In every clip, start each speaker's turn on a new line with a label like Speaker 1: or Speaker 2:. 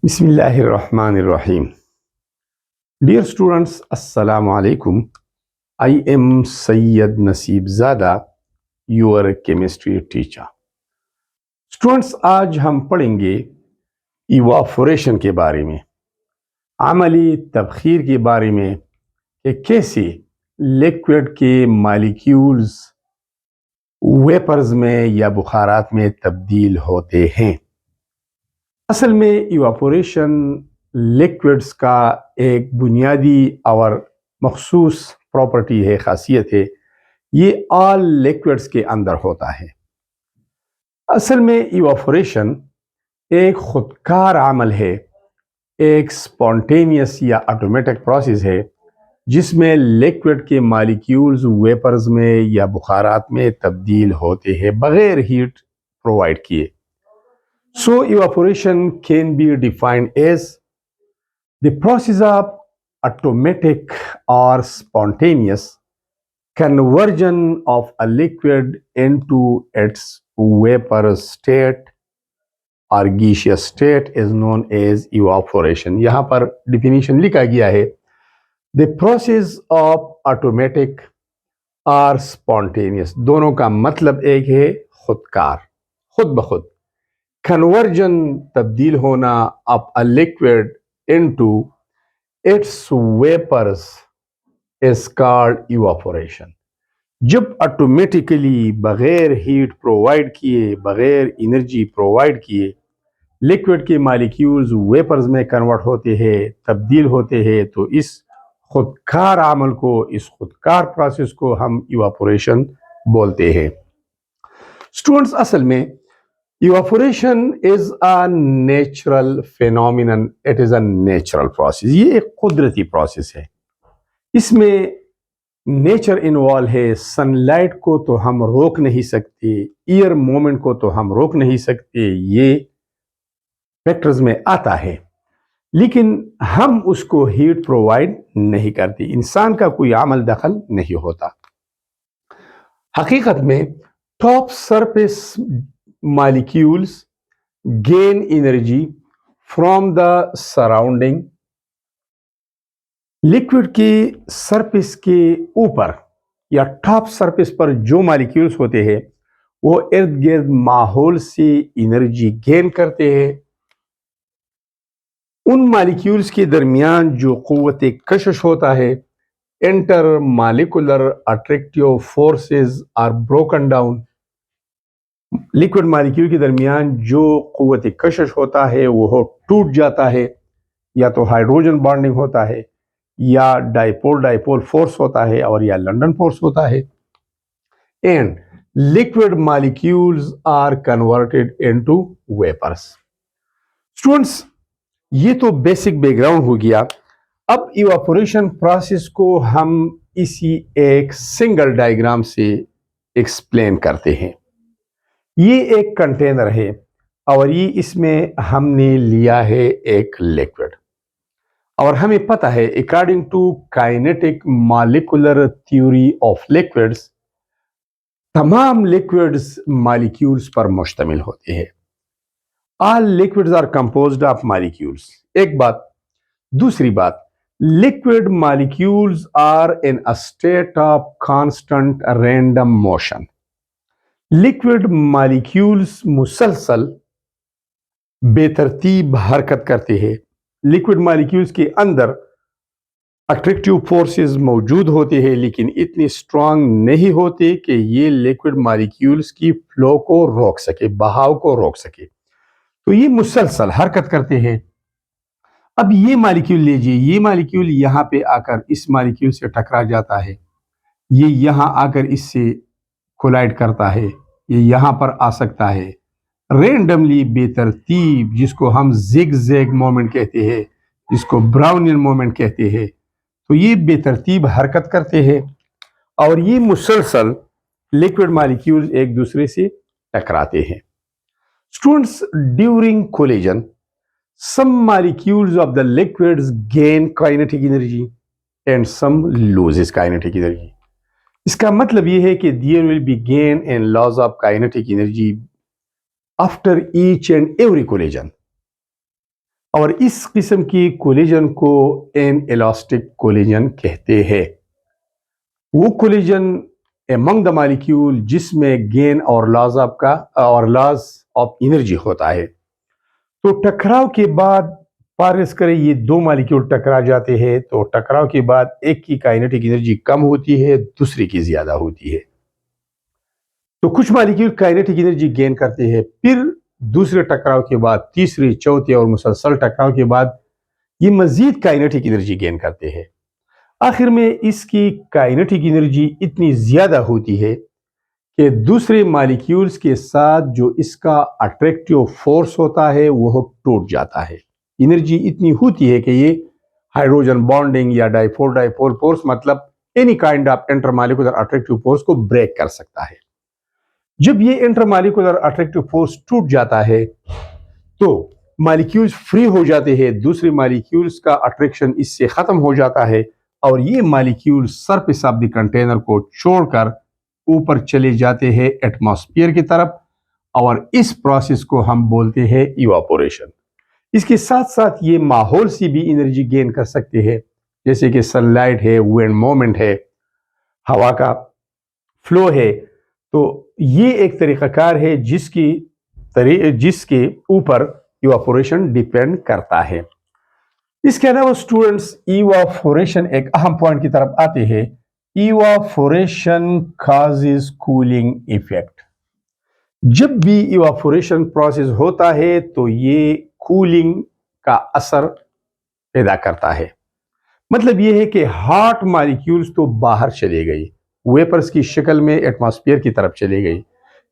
Speaker 1: بسم اللہ الرحمن الرحیم. Dear students, Assalamu alaikum. I am Sayyid Naseeb Zada, your chemistry teacher. Students, آج ہم پڑھیں گے ایواپوریشن کے بارے میں، عملی تبخیر کے بارے میں کہ کیسے لیکوڈ کے مالیکیولز ویپرز میں یا بخارات میں تبدیل ہوتے ہیں. اصل میں ایواپوریشن لیکوڈز کا ایک بنیادی اور مخصوص پراپرٹی ہے، خاصیت ہے. یہ آل لیکوڈز کے اندر ہوتا ہے. اصل میں ایواپوریشن ایک خودکار عمل ہے، ایک سپونٹینیس یا آٹومیٹک پروسیس ہے جس میں لیکوڈ کے مالیکیولز ویپرز میں یا بخارات میں تبدیل ہوتے ہیں بغیر ہیٹ پرووائڈ کیے. So evaporation can be defined as the process of automatic or spontaneous conversion of a liquid into its vaporous state or gaseous state is known as evaporation. یہاں پر definition لکھا گیا ہے: the process of automatic or spontaneous، دونوں کا مطلب ایک ہے خودکار، خود بخود. کنورژن، تبدیل ہونا of a liquid into its vapors is called evaporation. جب آٹومیٹیکلی بغیر ہیٹ پرووائڈ کیے، بغیر انرجی پرووائڈ کیے، لیکوڈ کے مالیکیولز ویپرز میں کنورٹ ہوتے ہیں، تبدیل ہوتے ہیں، تو اس خودکار عمل کو، اس خودکار پروسیس کو ہم ایواپوریشن بولتے ہیں. اسٹوڈنٹس، اصل میں evaporation is a natural phenomenon. It is a natural process. یہ ایک قدرتی پروسیس ہے. اس میں نیچر انوالو ہے. سن لائٹ کو تو ہم روک نہیں سکتے، ایئر مومنٹ کو تو ہم روک نہیں سکتے، یہ فیکٹرز میں آتا ہے، لیکن ہم اس کو ہیٹ پرووائڈ نہیں کرتے. انسان کا کوئی عمل دخل نہیں ہوتا. حقیقت میں top surface molecules gain energy from the surrounding. Liquid کی سرفیس کے اوپر یا ٹاپ سرفیس پر جو مالیکیولز ہوتے ہیں وہ ارد گرد ماحول سے انرجی گین کرتے ہیں. ان مالیکیولز کے درمیان جو قوت کشش ہوتا ہے، inter molecular attractive forces are broken down. Liquid molecule کے درمیان جو قوت کشش ہوتا ہے وہ ٹوٹ جاتا ہے، یا تو ہائیڈروجن بانڈنگ ہوتا ہے، یا ڈائپول فورس ہوتا ہے، اور یا لنڈن فورس ہوتا ہے. And liquid molecules are converted into vapours. Students, یہ تو بیسک بیک گراؤنڈ ہو گیا. اب ایواپوریشن پروسیس کو ہم اسی ایک سنگل ڈائیگرام سے ایکسپلین کرتے ہیں. یہ ایک کنٹینر ہے اور یہ اس میں ہم نے لیا ہے ایک لیکوڈ، اور ہمیں پتہ ہے according to kinetic molecular theory of liquids, تمام لیکوڈز مالیکیولز پر مشتمل ہوتے ہیں. All liquids are composed of molecules. ایک بات. دوسری بات، liquid molecules are in a state of constant random motion. Liquid molecules مسلسل بے ترتیب حرکت کرتے ہیں. لیکوڈ مالیکیولز کے اندر اٹریکٹیو فورسز موجود ہوتے ہیں، لیکن اتنی اسٹرانگ نہیں ہوتے کہ یہ لیکوڈ مالیکیولز کی فلو کو روک سکے، بہاؤ کو روک سکے. تو یہ مسلسل حرکت کرتے ہیں. اب یہ مالیکیول لیجئے، یہ مالیکیول یہاں پہ آ کر اس مالیکیول سے ٹکرا جاتا ہے، یہ یہاں آ کر اس سے کولائڈ کرتا ہے، یہ یہاں پر آ سکتا ہے رینڈملی بے ترتیب، جس کو ہم زگ زیگ مومنٹ کہتے ہیں، جس کو براؤنین مومنٹ کہتے ہیں. تو یہ بے ترتیب حرکت کرتے ہیں اور یہ مسلسل لیکوڈ مالیکیول ایک دوسرے سے ٹکراتے ہیں. Students, during collagen some molecules of the liquids gain kinetic energy and some loses kinetic energy. اس کا مطلب یہ ہے کہ there will be gain and loss of kinetic energy after each and every collision. اور اس قسم کی کولیجن کو N elastic collagen کہتے ہیں. وہ کولیجن among the molecule جس میں گین اور لاز آف انرجی ہوتا ہے. تو ٹکراؤ کے بعد فرض کریں یہ دو مالیکیول ٹکرا جاتے ہیں تو ٹکراؤ کے بعد ایک کی کائنیٹک انرجی کم ہوتی ہے، دوسری کی زیادہ ہوتی ہے. تو کچھ مالیکیول کائنیٹک انرجی گین کرتے ہیں، پھر دوسرے ٹکراؤ کے بعد تیسری، چوتھی اور مسلسل ٹکراؤ کے بعد یہ مزید کائنیٹک انرجی گین کرتے ہیں. آخر میں اس کی کائنیٹک انرجی اتنی زیادہ ہوتی ہے کہ دوسرے مالیکیولز کے ساتھ جو اس کا اٹریکٹیو فورس ہوتا ہے وہ ٹوٹ جاتا ہے. انرجی اتنی ہوتی ہے کہ یہ ہائیڈروجن بانڈنگ یا ڈائپول فورس مطلب any kind of inter molecular attractive force کو بریک کر سکتا ہے. جب یہ انٹر مالیکولر اٹریکٹیو فورس ٹوٹ جاتا ہے تو مالیکیولز فری ہو جاتے ہیں، دوسرے مالیکیولز کا اٹریکشن اس سے ختم ہو جاتا ہے اور یہ molecule surface of the container کو چھوڑ کر اوپر چلے جاتے ہیں ایٹماسفیئر کی طرف، اور اس پروسیس کو ہم بولتے ہیں ایواپوریشن. اس کے ساتھ ساتھ یہ ماحول سے بھی انرجی گین کر سکتے ہیں، جیسے کہ سن لائٹ ہے، وینڈ مومنٹ ہے، ہوا کا فلو ہے. تو یہ ایک طریقہ کار ہے جس کے اوپر ایواپوریشن ڈیپینڈ کرتا ہے. اس کے علاوہ اسٹوڈنٹس ایواپوریشن ایک اہم پوائنٹ کی طرف آتے ہیں. ایواپوریشن کازز کولنگ ایفیکٹ. جب بھی ایواپوریشن پروسیس ہوتا ہے تو یہ کولنگ کا اثر پیدا کرتا ہے. مطلب یہ ہے کہ ہاٹ مالیکیولز تو باہر چلے گئی، ویپرز کی شکل میں ایٹماسفیئر کی طرف چلے گئی،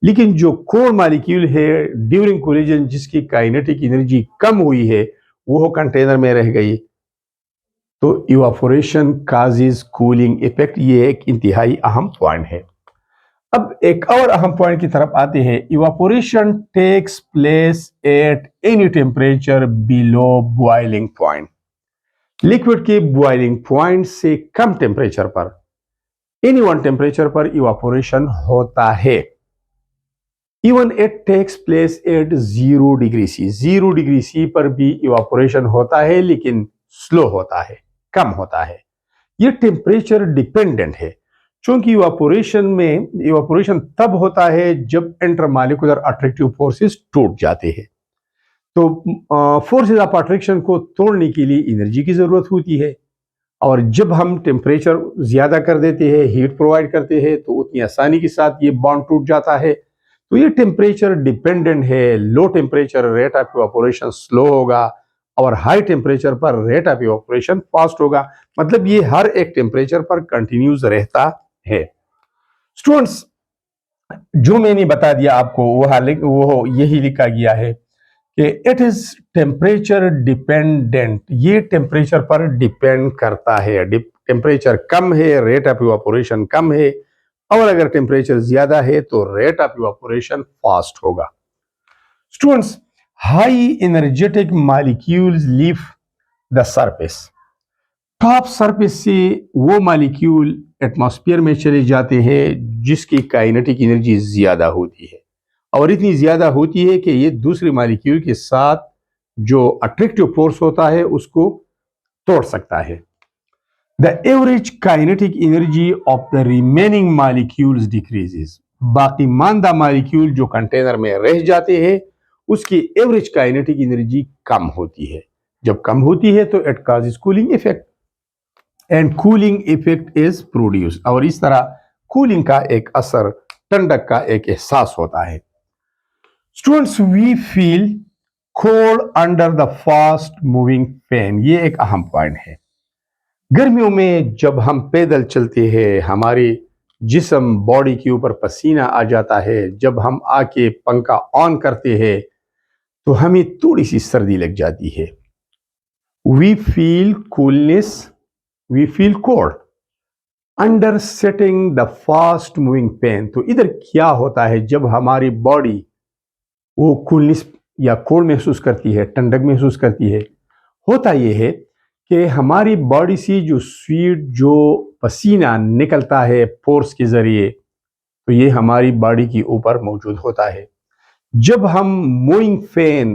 Speaker 1: لیکن جو کولڈ مالیکیول ہے ڈیورنگ کولیجن جس کی کائنیٹک انرجی کم ہوئی ہے وہ کنٹینر میں رہ گئی. تو ایواپوریشن کازز کولنگ ایفیکٹ یہ ایک انتہائی اہم پوائنٹ ہے. اب ایک اور اہم پوائنٹ کی طرف آتے ہیں. Evaporation takes place at any temperature below boiling point. Liquid کے بوائلنگ پوائنٹ سے کم ٹیمپریچر پر، اینی ون ٹیمپریچر پر ایواپوریشن ہوتا ہے. Even it takes place at 0 degree C. 0 degree C پر بھی ایواپوریشن ہوتا ہے لیکن سلو ہوتا ہے، کم ہوتا ہے. یہ ٹیمپریچر ڈیپینڈنٹ ہے چونکہ ایواپوریشن تب ہوتا ہے جب انٹر مالیکولر اٹریکٹیو فورسز ٹوٹ جاتے ہیں. تو فورسز آف اٹریکشن کو توڑنے کے لیے انرجی کی ضرورت ہوتی ہے، اور جب ہم ٹیمپریچر زیادہ کر دیتے ہیں، ہیٹ پرووائڈ کرتے ہیں تو اتنی آسانی کے ساتھ یہ بانڈ ٹوٹ جاتا ہے. تو یہ ٹیمپریچر ڈیپینڈنٹ ہے. Low temperature rate of evaporation slow ہوگا اور ہائی ٹیمپریچر پر ریٹ آف ایواپوریشن فاسٹ ہوگا. مطلب یہ ہر ایک ٹیمپریچر پر کنٹینیوز رہتا ہے. اسٹوڈنٹس جو میں نے بتا دیا آپ کو وہ یہی لکھا گیا ہے کہ اٹ از ٹیمپریچر ڈیپینڈنٹ. یہ ٹیمپریچر پر ڈیپینڈ کرتا ہے. ٹیمپریچر کم ہے ریٹ آف ایواپوریشن کم ہے، اور اگر ٹیمپریچر زیادہ ہے تو ریٹ آف ایواپوریشن فاسٹ ہوگا. Students high energetic molecules leave the surface. Top surface سے وہ مالیکیول ایٹماسفیئر میں چلے جاتے ہیں جس کی کائنیٹک انرجی زیادہ ہوتی ہے، اور اتنی زیادہ ہوتی ہے کہ یہ دوسرے مالیکیول کے ساتھ جو اٹریکٹیو فورس ہوتا ہے اس کو توڑ سکتا ہے. The average kinetic energy of the remaining molecules decreases. باقی ماندہ مالیکیول جو کنٹینر میں رہ جاتے ہیں اس کی ایوریج کائنیٹک انرجی کم ہوتی ہے. جب کم ہوتی ہے تو it causes cooling effect and cooling effect is produced. اور اس طرح کولنگ کا ایک اثر، ٹھنڈک کا ایک احساس ہوتا ہے. Students, we feel cold under the fast moving fan. یہ ایک اہم پوائنٹ ہے. گرمیوں میں جب ہم پیدل چلتے ہیں ہماری جسم باڈی کے اوپر پسینہ آ جاتا ہے، جب ہم آ کے پنکھا آن کرتے ہیں تو ہمیں تھوڑی سی سردی لگ جاتی ہے. We feel coolness, we feel cold under setting the fast moving fan. تو ادھر کیا ہوتا ہے جب ہماری باڈی وہ کولنس یا کولڈ محسوس کرتی ہے، ٹھنڈک محسوس کرتی ہے، ہوتا یہ ہے کہ ہماری باڈی سے جو پسینہ نکلتا ہے فورس کے ذریعے تو یہ ہماری باڈی کے اوپر موجود ہوتا ہے. جب ہم موونگ فین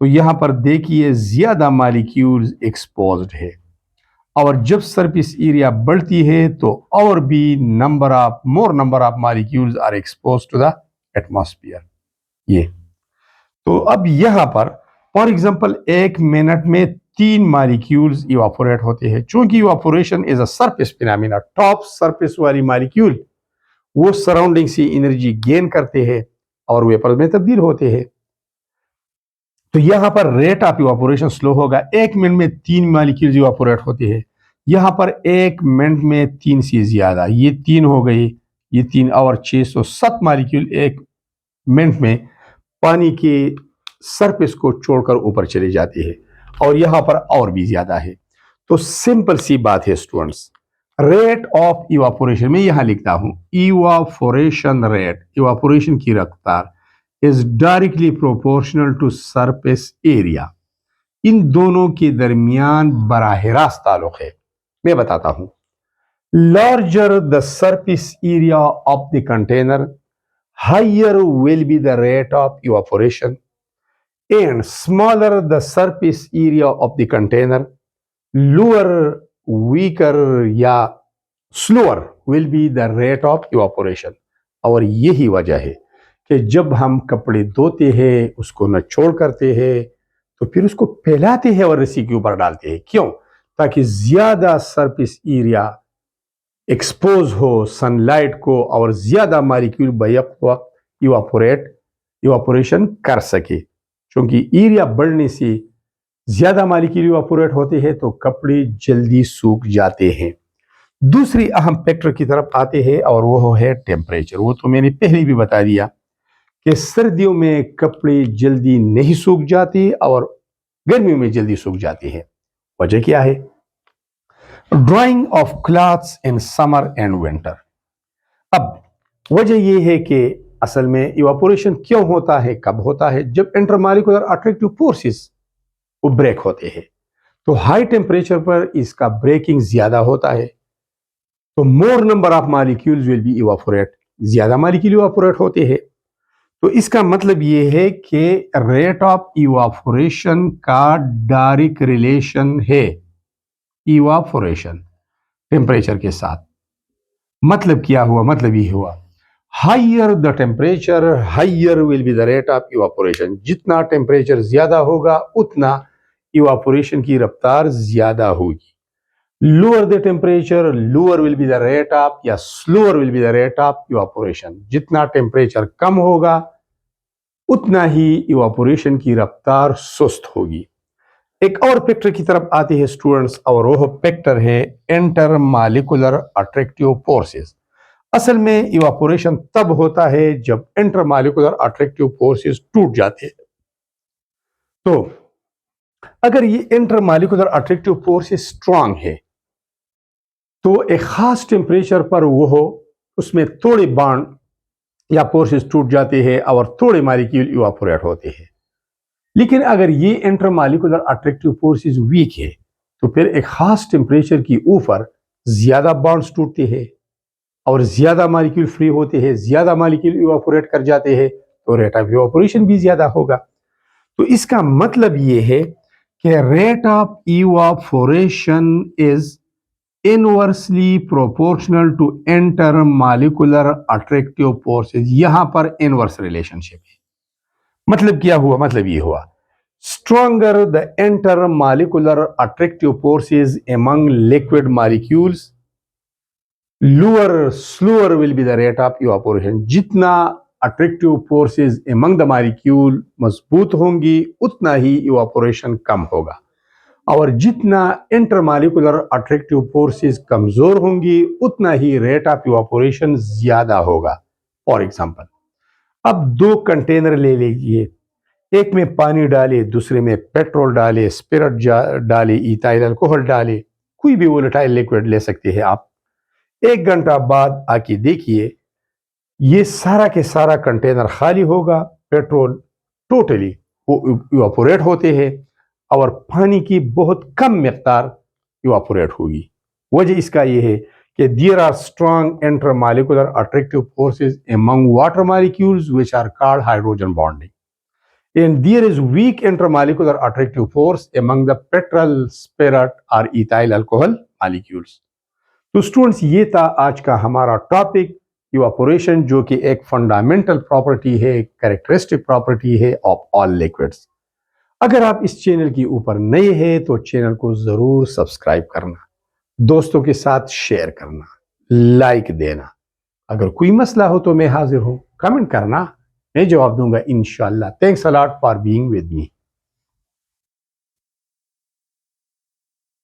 Speaker 1: تو یہاں پر دیکھیے زیادہ مالیکیولز ایکسپوزڈ ہے، اور جب سرفیس ایریا بڑھتی ہے تو اور بھی more number of molecules are expose to the atmosphere. یہ تو اب یہاں پر فار ایگزامپل 1 منٹ میں 3 مالیکیولز ایواپوریٹ ہوتے ہیں. چونکہ evaporation is a surface phenomena, top surface والی مالیکیول وہ سراؤنڈنگ سے انرجی گین کرتے ہیں اور ویپر میں تبدیل ہوتے ہیں. تو یہاں پر ریٹ آف ایواپوریشن سلو ہوگا. 1 منٹ میں 3 مالیکیولز ایواپوریٹ ہوتے ہیں. یہاں پر 1 منٹ میں 3 سے زیادہ، یہ 3 ہو گئی، یہ 3 اور 607 مالیکیول 1 منٹ میں پانی کے سرفیس کو چھوڑ کر اوپر چلے جاتے ہیں، اور یہاں پر اور بھی زیادہ ہے. تو سمپل سی بات ہے اسٹوڈنٹس، ریٹ آف ایواپوریشن میں یہاں لکھتا ہوں ایواپوریشن ریٹ، ایواپوریشن کی رفتار is directly proportional to surface area. ان دونوں کے درمیان براہ راست تعلق ہے. میں بتاتا ہوں. larger the surface area of the container, higher will be the rate of evaporation, and smaller the surface area of the container, lower, weaker یا slower will be the rate of evaporation. اور یہی وجہ ہے کہ جب ہم کپڑے دھوتے ہیں، اس کو نچوڑ کرتے ہیں، تو پھر اس کو پھیلاتے ہیں اور رسی کے اوپر ڈالتے ہیں. کیوں؟ تاکہ زیادہ سرفیس ایریا ایکسپوز ہو سن لائٹ کو، اور زیادہ مالیکیول بیک وقت ایواپوریشن کر سکے. چونکہ ایریا بڑھنے سے زیادہ مالیکیول ایواپوریٹ ہوتے ہیں تو کپڑے جلدی سوکھ جاتے ہیں. دوسری اہم فیکٹر کی طرف آتے ہیں، اور وہ ہے ٹیمپریچر. وہ تو میں نے پہلے بھی بتا دیا کہ سردیوں میں کپڑے جلدی نہیں سوکھ جاتے اور گرمیوں میں جلدی سوکھ جاتے ہیں. وجہ کیا ہے؟ Drying of clothes in summer and winter. اب وجہ یہ ہے کہ اصل میں ایواپوریشن کیوں ہوتا ہے، کب ہوتا ہے؟ جب انٹرمالیکولر اٹریکٹیو فورسز وہ بریک ہوتے ہیں، تو ہائی ٹیمپریچر پر اس کا بریکنگ زیادہ ہوتا ہے، تو more number of molecules will be evaporate, زیادہ مالیکیول ایواپوریٹ ہوتے ہیں. تو اس کا مطلب یہ ہے کہ ریٹ آف ایواپوریشن کا ڈائریکٹ ریلیشن ہے ایواپوریشن ٹیمپریچر کے ساتھ. مطلب کیا ہوا؟ مطلب یہ ہوا higher the temperature higher will be the rate of evaporation. جتنا ٹیمپریچر زیادہ ہوگا اتنا ایواپوریشن کی رفتار زیادہ ہوگی. Lower the temperature lower will be the rate of, یا slower will be the rate of evaporation. جتنا ٹیمپریچر کم ہوگا اتنا ہی ایواپوریشن کی رفتار سست ہوگی. ایک اور فیکٹر کی طرف آتے ہیں اسٹوڈنٹس، اور وہ فیکٹر ہے انٹر مالیکولر اٹریکٹیو فورسز. اصل میں ایواپوریشن تب ہوتا ہے جب انٹر مالیکولر اٹریکٹیو فورسز ٹوٹ جاتے ہیں. تو اگر یہ inter molecular attractive force strong ہے تو ایک خاص ٹیمپریچر پر وہ اس میں تھوڑے بانڈ یا فورسز ٹوٹ جاتے ہیں اور تھوڑے مالیکیول ایواپوریٹ ہوتے ہیں. لیکن اگر یہ inter molecular attractive forces weak ہے تو پھر ایک خاص ٹیمپریچر کی اوپر زیادہ بانڈز ٹوٹتے ہیں اور زیادہ مالیکیول فری ہوتے ہیں، زیادہ مالیکیول ایواپوریٹ کر جاتے ہیں، تو ریٹ آف ایواپوریشن بھی زیادہ ہوگا. تو اس کا مطلب یہ ہے کہ rate of evaporation is inversely proportional to inter molecular attractive forces. یہاں پر انورس ریلیشن شپ ہے. مطلب کیا ہوا؟ مطلب یہ ہوا stronger the intermolecular attractive forces among liquid molecules, slower will be the rate of evaporation. جتنا attractive forces among the molecule مضبوط ہوں گی اتنا ہی evaporation کم ہوگا، اور جتنا intermolecular attractive forces کمزور ہوں گی اتنا ہی rate of evaporation زیادہ ہوگا. فار ایگزامپل اب 2 کنٹینر لے لیجئے، ایک میں پانی ڈالے، دوسرے میں پیٹرول ڈالے، اسپرٹ ڈالے، ایتھائل الکوہل ڈالے، کوئی بھی وولٹائل لیکوڈ لے سکتے ہیں آپ. 1 گھنٹہ بعد آ کے دیکھیے یہ سارا کے سارا کنٹینر خالی ہوگا، پیٹرول ٹوٹلی وہ ایواپوریٹ ہوتے ہیں اور پانی کی بہت کم مقدار ایواپوریٹ ہوگی. وجہ اس کا یہ ہے کہ there are strong intermolecular attractive forces among water molecules which are called hydrogen bonding. And there is weak intramolecular attractive force among the petrol, spirit or ethyl alcohol molecules. تو اسٹوڈنٹس یہ تھا آج کا ہمارا ٹاپک ایواپوریشن، جو کہ ایک fundamental property ہے، کریکٹرسٹک پراپرٹی ہے آف آل لیکوڈس. اگر آپ اس چینل کے اوپر نئے ہیں تو چینل کو ضرور سبسکرائب کرنا، دوستوں کے ساتھ شیئر کرنا، لائک دینا. اگر کوئی مسئلہ ہو تو میں حاضر ہوں، کمنٹ کرنا، میں جواب دوں گا انشاءاللہ. Thanks allot for being with me.